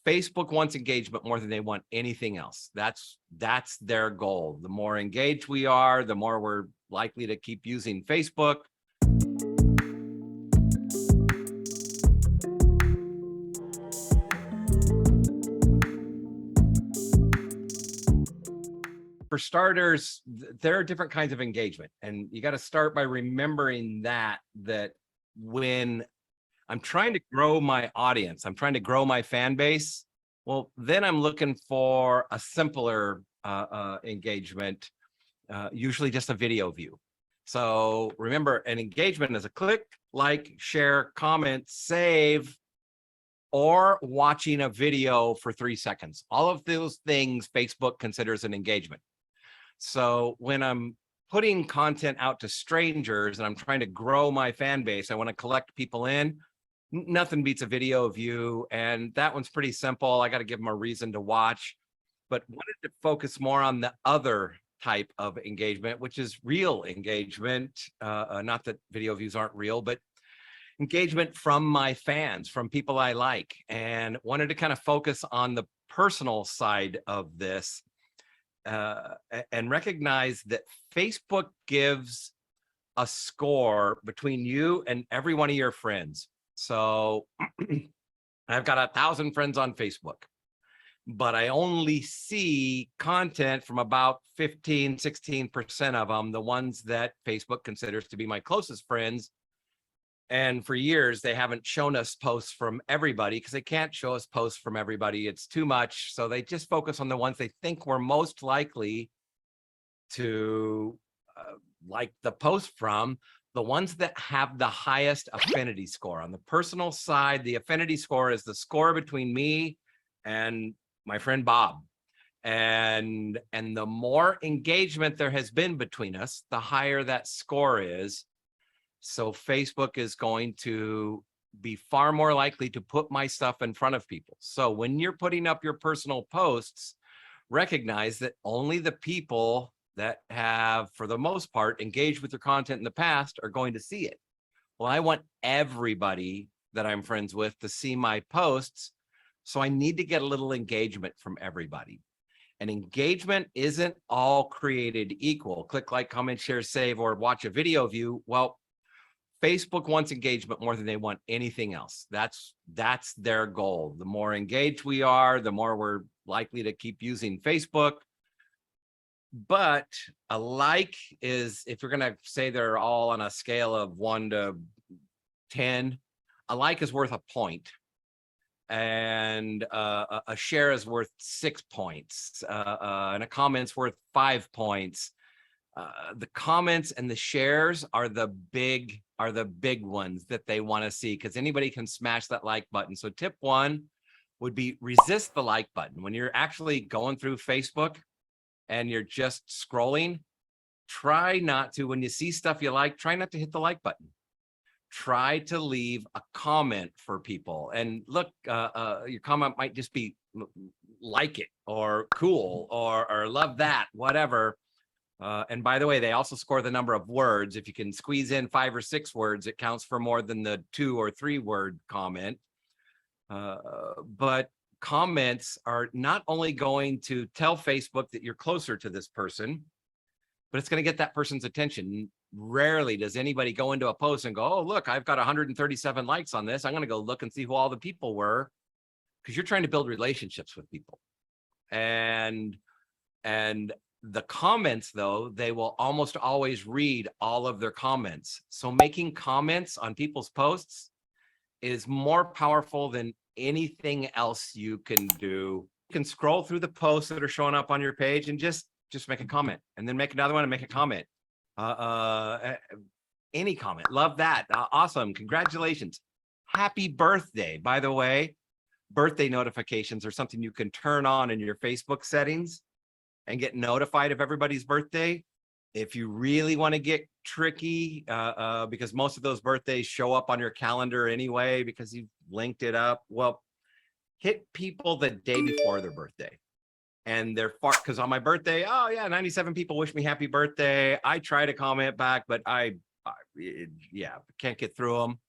Facebook wants engagement more than they want anything else. That's their goal. The more engaged we are, the more we're likely to keep using Facebook. For starters, there are different kinds of engagement, and you got to start by remembering that when I'm trying to grow my audience, I'm trying to grow my fan base, well, then I'm looking for a simpler engagement, usually just a video view. So remember, an engagement is a click, like, share, comment, save, or watching a video for 3 seconds. All of those things Facebook considers an engagement. So when I'm putting content out to strangers and I'm trying to grow my fan base, I want to collect people in, nothing beats a video view. And that one's pretty simple. I got to give them a reason to watch, but wanted to focus more on the other type of engagement, which is real engagement. Not that video views aren't real, but engagement from my fans, from people I like, and wanted to kind of focus on the personal side of this. And recognize that Facebook gives a score between you and every one of your friends. So I've got 1,000 friends on Facebook, but I only see content from about 15, 16% of them, the ones that Facebook considers to be my closest friends. And for years, they haven't shown us posts from everybody because they can't show us posts from everybody. It's too much. So they just focus on the ones they think we're most likely to like the post from, the ones that have the highest affinity score. On the personal side, the affinity score is the score between me and my friend Bob. And the more engagement there has been between us, the higher that score is. So Facebook is going to be far more likely to put my stuff in front of people. So when you're putting up your personal posts, recognize that only the people that have, for the most part, engaged with your content in the past are going to see it. Well, I want everybody that I'm friends with to see my posts. So I need to get a little engagement from everybody. And engagement isn't all created equal. Click, like, comment, share, save, or watch a video view. Well, Facebook wants engagement more than they want anything else. That's their goal. The more engaged we are, the more we're likely to keep using Facebook. But a like is, if you're going to say they're all on a scale of 1 to 10, a like is worth a point. And a share is worth 6 points. And a comment's worth 5 points. The comments and the shares are the big ones that they want to see, because anybody can smash that like button. So tip 1 would be resist the like button. When you're actually going through Facebook and you're just scrolling, try not to, when you see stuff you like, try not to hit the like button. Try to leave a comment for people. And look, your comment might just be like it, or cool, or love that, whatever. And by the way, they also score the number of words. If you can squeeze in 5 or 6 words, it counts for more than the 2 or 3 word comment. But comments are not only going to tell Facebook that you're closer to this person, but it's going to get that person's attention. Rarely does anybody go into a post and go, oh, look, I've got 137 likes on this. I'm going to go look and see who all the people were, because you're trying to build relationships with people. And the comments, though, they will almost always read all of their comments. So making comments on people's posts is more powerful than anything else you can do. You can scroll through the posts that are showing up on your page and just make a comment, and then make another one and make a comment. Any comment. Love that. Awesome. Congratulations. Happy birthday. By the way, birthday notifications are something you can turn on in your Facebook settings and get notified of everybody's birthday. If you really want to get tricky, because most of those birthdays show up on your calendar anyway, because you've linked it up, well, hit people the day before their birthday. And they're far, because on my birthday, oh yeah, 97 people wish me happy birthday. I try to comment back, but I can't get through them.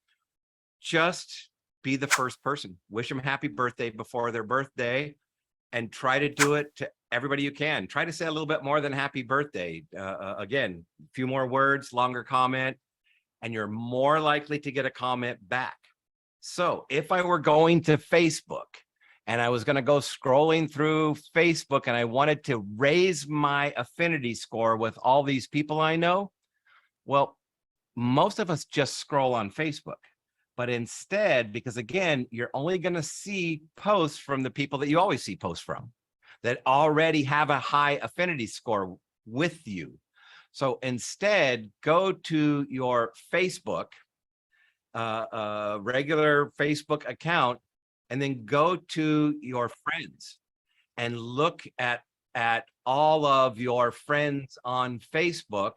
Just be the first person. Wish them happy birthday before their birthday, and try to do it to everybody you can. Try to say a little bit more than happy birthday. Again, a few more words, longer comment, and you're more likely to get a comment back. So if I were going to Facebook and I was going to go scrolling through Facebook and I wanted to raise my affinity score with all these people I know, well, most of us just scroll on Facebook. But instead, because again, you're only going to see posts from the people that you always see posts from, that already have a high affinity score with you. So instead, go to your Facebook, regular Facebook account, and then go to your friends and look at all of your friends on Facebook.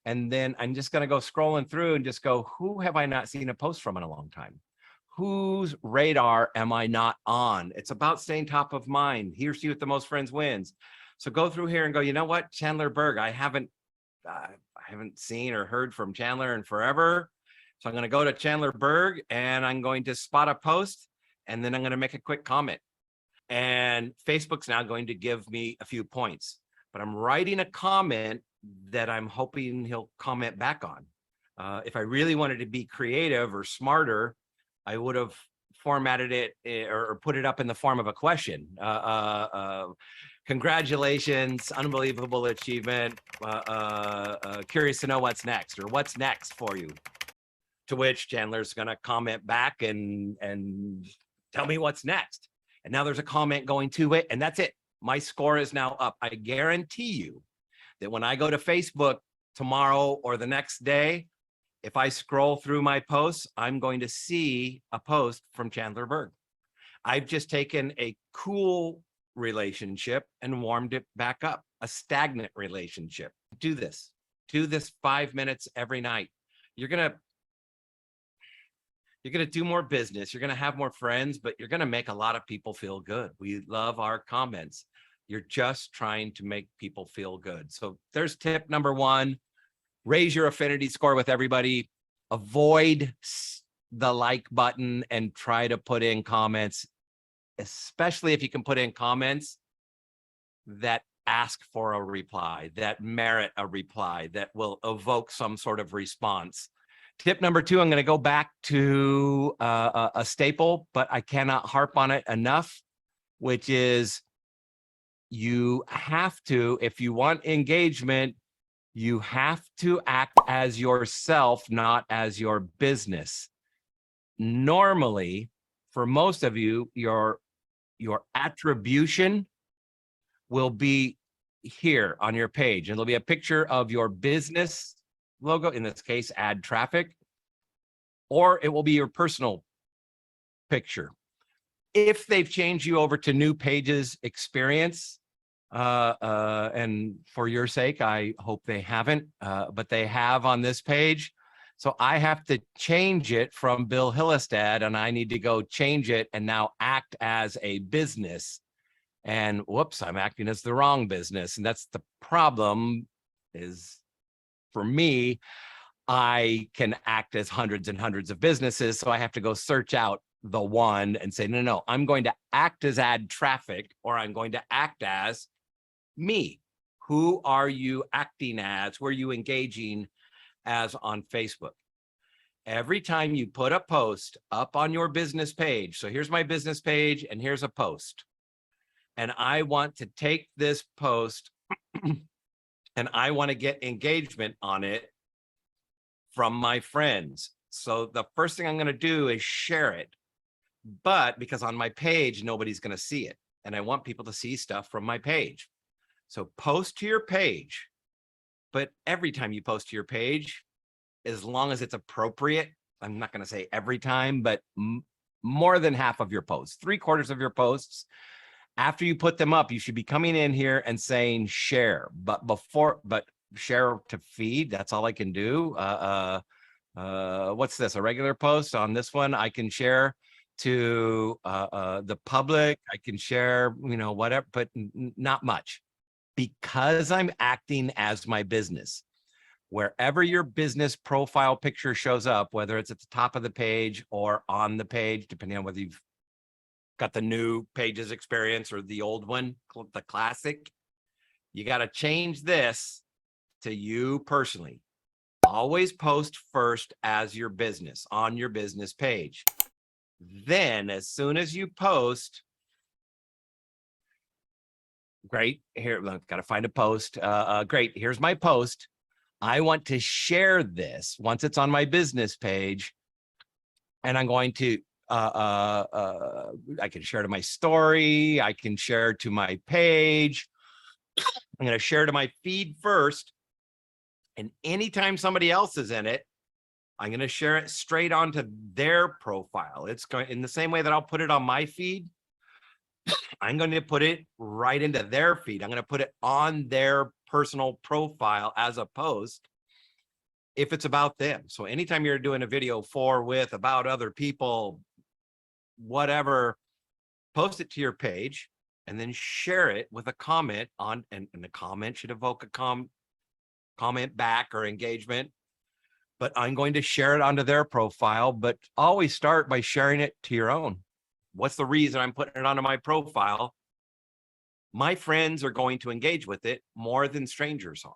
And then I'm just going to go scrolling through and just go, who have I not seen a post from in a long time? Whose radar am I not on? It's about staying top of mind. He or she with the most friends wins. So go through here and go, you know what, Chandler Berg, I haven't seen or heard from Chandler in forever. So I'm going to go to Chandler Berg and I'm going to spot a post, and then I'm going to make a quick comment. And Facebook's now going to give me a few points, but I'm writing a comment that I'm hoping he'll comment back on. If I really wanted to be creative or smarter, I would have formatted it or put it up in the form of a question. Congratulations, unbelievable achievement. Curious to know what's next, or what's next for you. To which Chandler's going to comment back and tell me what's next. And now there's a comment going to it, and that's it. My score is now up. I guarantee you that when I go to Facebook tomorrow or the next day, if I scroll through my posts, I'm going to see a post from Chandler Berg. I've just taken a cool relationship and warmed it back up, a stagnant relationship. Do this 5 minutes every night. You're going to do more business. You're going to have more friends, but you're going to make a lot of people feel good. We love our comments. You're just trying to make people feel good. So there's tip number one: raise your affinity score with everybody. Avoid the like button and try to put in comments, especially if you can put in comments that ask for a reply, that merit a reply, that will evoke some sort of response. Tip number two, I'm going to go back to a staple, but I cannot harp on it enough, which is you have to, if you want engagement, you have to act as yourself, not as your business. Normally, for most of you, your attribution will be here on your page, and it'll be a picture of your business logo, in this case, Add Traffic, or it will be your personal picture. If they've changed you over to New Pages Experience, and for your sake, I hope they haven't, but they have on this page. So I have to change it from Bill Hillestad, and I need to go change it and now act as a business. And whoops, I'm acting as the wrong business. And that's the problem. Is for me, I can act as hundreds and hundreds of businesses. So I have to go search out the one and say, no, I'm going to act as Add Traffic, or I'm going to act as me. Who are you acting as? Who are you engaging as on Facebook? Every time you put a post up on your business page, so here's my business page and here's a post, and I want to take this post and I want to get engagement on it from my friends. So the first thing I'm going to do is share it, but because on my page, nobody's going to see it, and I want people to see stuff from my page. So post to your page, but every time you post to your page, as long as it's appropriate, I'm not going to say every time, but more than half of your posts, 3/4 of your posts, after you put them up, you should be coming in here and saying share, but share to feed. That's all I can do. What's this? A regular post on this one? I can share to the public. I can share, whatever, but not much, because I'm acting as my business. wherever your business profile picture shows up, whether it's at the top of the page or on the page, depending on whether you've got the new Pages experience or the old one, the classic, you got to change this to you personally. Always post first as your business on your business page. Then as soon as you post, great, here, I've got to find a post. Great, here's my post. I want to share this once it's on my business page, and I'm going to, I can share to my story. I can share to my page. I'm going to share to my feed first. And anytime somebody else is in it, I'm going to share it straight onto their profile. It's going in the same way that I'll put it on my feed. I'm going to put it right into their feed. I'm going to put it on their personal profile as a post if it's about them. So anytime you're doing a video for, with, about other people, whatever, post it to your page and then share it with a comment on, and the comment should evoke a comment back or engagement. But I'm going to share it onto their profile, but always start by sharing it to your own. What's the reason I'm putting it onto my profile? My friends are going to engage with it more than strangers are.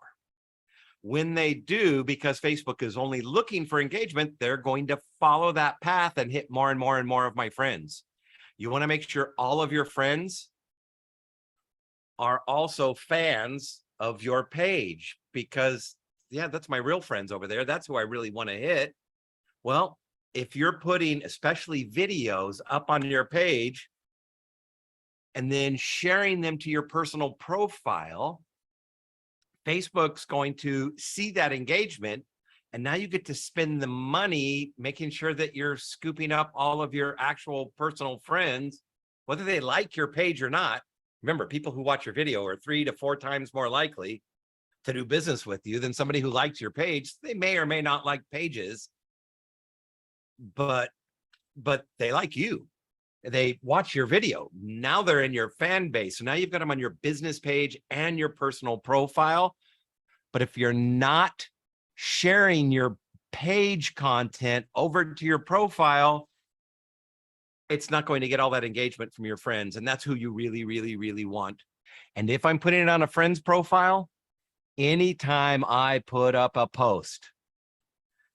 When they do, because Facebook is only looking for engagement, they're going to follow that path and hit more and more and more of my friends. You want to make sure all of your friends are also fans of your page, because yeah, that's my real friends over there. That's who I really want to hit. Well, if you're putting especially videos up on your page and then sharing them to your personal profile, Facebook's going to see that engagement. And now you get to spend the money making sure that you're scooping up all of your actual personal friends, whether they like your page or not. Remember, people who watch your video are 3 to 4 times more likely to do business with you than somebody who likes your page. They may or may not like Pages, but they like you. They watch your video. Now they're in your fan base. So now you've got them on your business page and your personal profile. But if you're not sharing your page content over to your profile, it's not going to get all that engagement from your friends. And that's who you really, really, really want. And if I'm putting it on a friend's profile, anytime I put up a post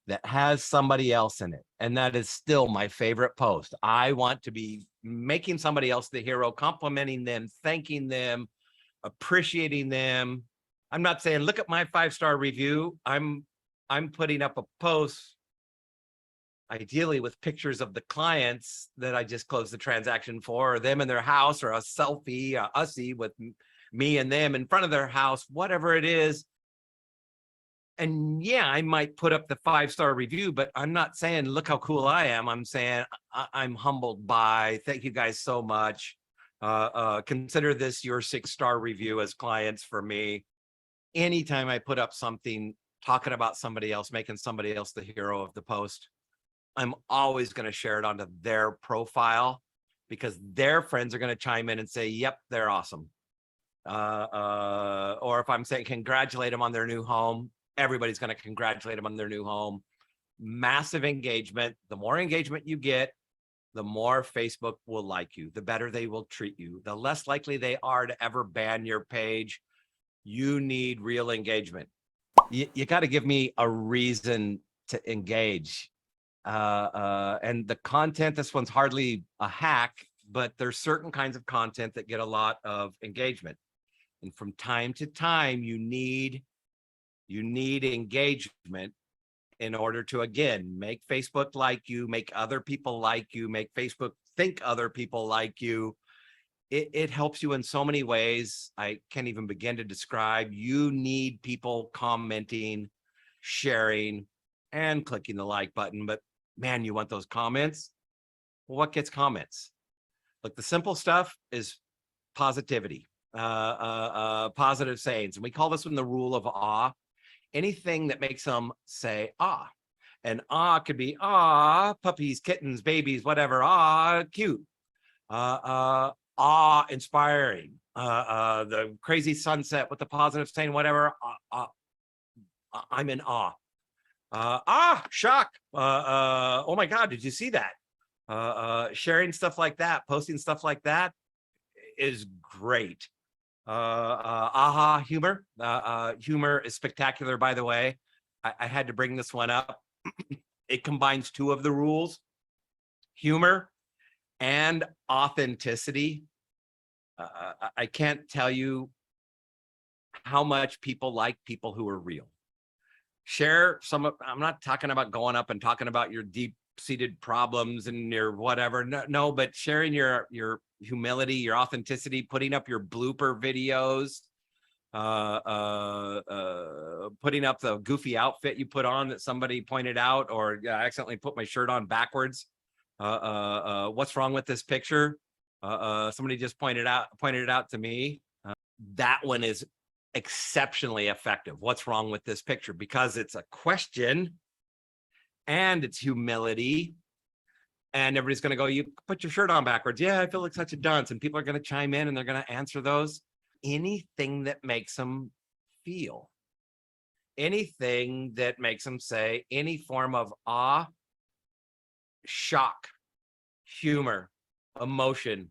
that has somebody else in it, and that is still my favorite post, I want to be making somebody else the hero, complimenting them, thanking them, appreciating them. I'm not saying, look at my 5-star review. I'm putting up a post, ideally with pictures of the clients that I just closed the transaction for, or them in their house, or a selfie, a ussy with me and them in front of their house, whatever it is. And yeah, I might put up the 5-star review, but I'm not saying, look how cool I am. I'm saying I'm humbled by, thank you guys so much. Consider this your 6-star review as clients for me. Anytime I put up something talking about somebody else, making somebody else the hero of the post, I'm always going to share it onto their profile, because their friends are going to chime in and say, yep, they're awesome. Or if I'm saying congratulate them on their new home, everybody's going to congratulate them on their new home. Massive engagement. The more engagement you get, the more Facebook will like you, the better they will treat you, the less likely they are to ever ban your page. You need real engagement. You got to give me a reason to engage. And the content, this one's hardly a hack, but there's certain kinds of content that get a lot of engagement. And from time to time, you need engagement in order to, again, make Facebook like you, make other people like you, make Facebook think other people like you. It helps you in so many ways. I can't even begin to describe. You need people commenting, sharing, and clicking the like button. But man, you want those comments? Well, what gets comments? Look, the simple stuff is positivity, positive sayings. And we call this one the rule of awe. Anything that makes them say, ah. And ah could be, ah, puppies, kittens, babies, whatever. Ah, cute. Awe-inspiring. The crazy sunset with the positive saying, whatever. I'm in awe. Shock. Oh my God, did you see that? Sharing stuff like that, posting stuff like that is great. Aha humor. Humor is spectacular, by the way. I had to bring this one up. It combines two of the rules, humor and authenticity. I can't tell you how much people like people who are real. Share some of, I'm not talking about going up and talking about your deep-seated problems and your whatever. No, but sharing your humility, your authenticity, putting up your blooper videos, putting up the goofy outfit you put on that somebody pointed out, or I accidentally put my shirt on backwards. What's wrong with this picture? Somebody just pointed it out to me. That one is exceptionally effective. What's wrong with this picture? Because it's a question and it's humility. And everybody's going to go, you put your shirt on backwards. Yeah, I feel like such a dunce. And people are going to chime in and they're going to answer those. Anything that makes them feel, anything that makes them say, any form of awe, shock, humor, emotion,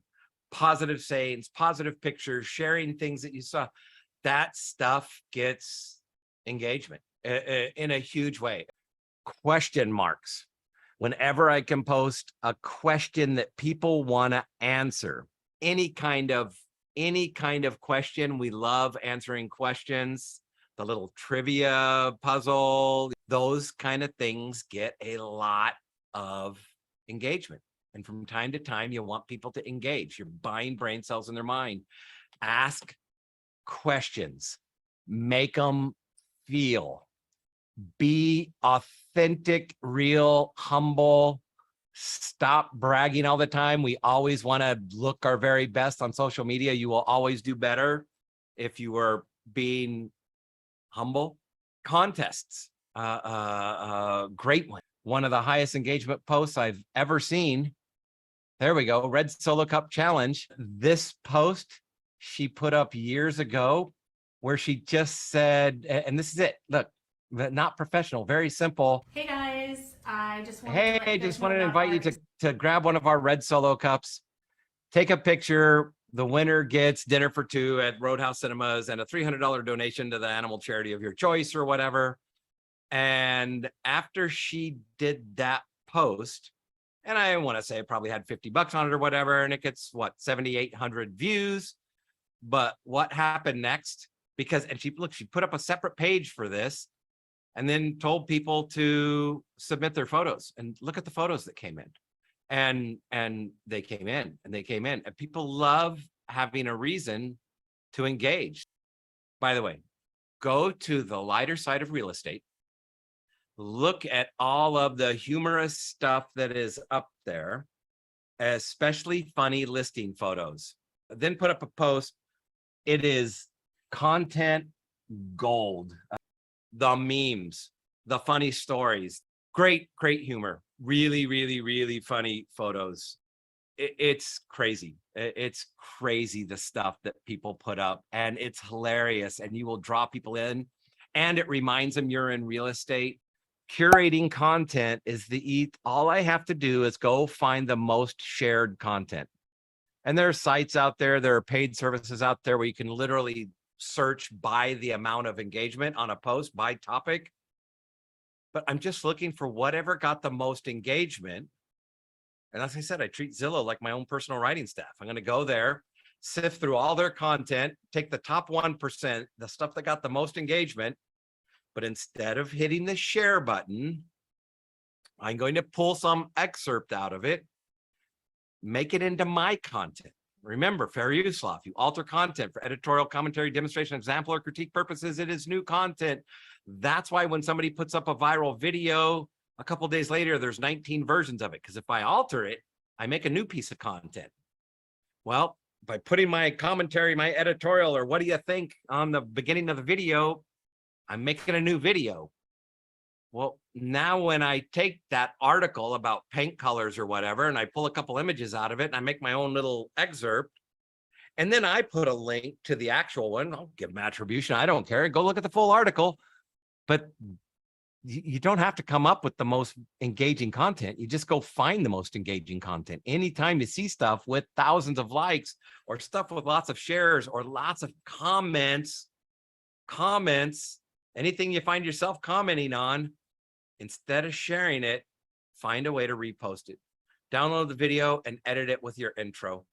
positive sayings, positive pictures, sharing things that you saw, that stuff gets engagement in a huge way. Question marks. Whenever I can post a question that people want to answer, any kind of question, we love answering questions, the little trivia puzzle, those kind of things get a lot of engagement. And from time to time, you want people to engage. You're buying brain cells in their mind. Ask questions, make them feel, be authentic, real, humble, stop bragging all the time. We always want to look our very best on social media. You will always do better if you are being humble. Contests, great one. One of the highest engagement posts I've ever seen. There we go, Red Solo Cup Challenge. This post she put up years ago where she just said, and this is it, look, not professional, very simple. Hey guys, I just wanted hey, to let you guys just know wanted to about invite you our to grab one of our Red Solo Cups, take a picture. The winner gets dinner for two at Roadhouse Cinemas and a $300 donation to the animal charity of your choice or whatever. And after she did that post, and I want to say it probably had 50 bucks on it or whatever, and it gets what, 7,800 views. But what happened next? Because, and she put up a separate page for this and then told people to submit their photos, and look at the photos that came in. And they came in and they came in, and people love having a reason to engage. By the way, go to the lighter side of real estate. Look at all of the humorous stuff that is up there, especially funny listing photos. Then put up a post. It is content gold. The memes, the funny stories, great humor, really funny photos. It's crazy. It's crazy, the stuff that people put up, and it's hilarious, and you will draw people in, and it reminds them you're in real estate. Curating content is all I have to do is go find the most shared content. And there are sites out there, there are paid services out there where you can literally search by the amount of engagement on a post by topic. But I'm just looking for whatever got the most engagement. And as I said, I treat Zillow like my own personal writing staff. I'm going to go there, sift through all their content, take the top 1%, the stuff that got the most engagement. But instead of hitting the share button, I'm going to pull some excerpt out of it, make it into my content. Remember, fair use law. If you alter content for editorial, commentary, demonstration, example, or critique purposes, it is new content. That's why when somebody puts up a viral video, a couple days later, there's 19 versions of it. Because if I alter it, I make a new piece of content. Well, by putting my commentary, my editorial, or what do you think on the beginning of the video, I'm making a new video. Well, now when I take that article about paint colors or whatever, and I pull a couple images out of it, and I make my own little excerpt, and then I put a link to the actual one, I'll give them attribution. I don't care. Go look at the full article. but you don't have to come up with the most engaging content. You just go find the most engaging content. Anytime you see stuff with thousands of likes or stuff with lots of shares or lots of comments, anything you find yourself commenting on, instead of sharing it, find a way to repost it. Download the video and edit it with your intro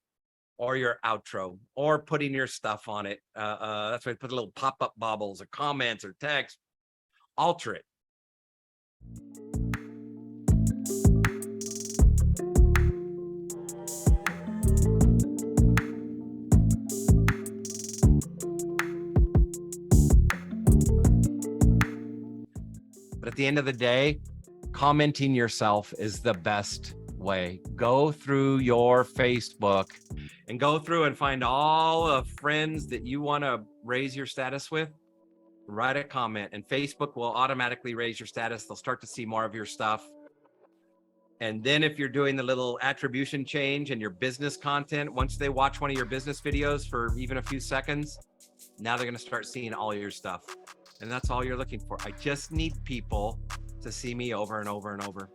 or your outro or putting your stuff on it. That's why I put little pop-up bubbles or comments or text. Alter it. But at the end of the day, commenting yourself is the best way. Go through your Facebook and go through and find all the friends that you want to raise your status with. Write a comment and Facebook will automatically raise your status. They'll start to see more of your stuff. And then if you're doing the little attribution change and your business content, once they watch one of your business videos for even a few seconds, now they're going to start seeing all your stuff. And that's all you're looking for. I just need people to see me over and over and over.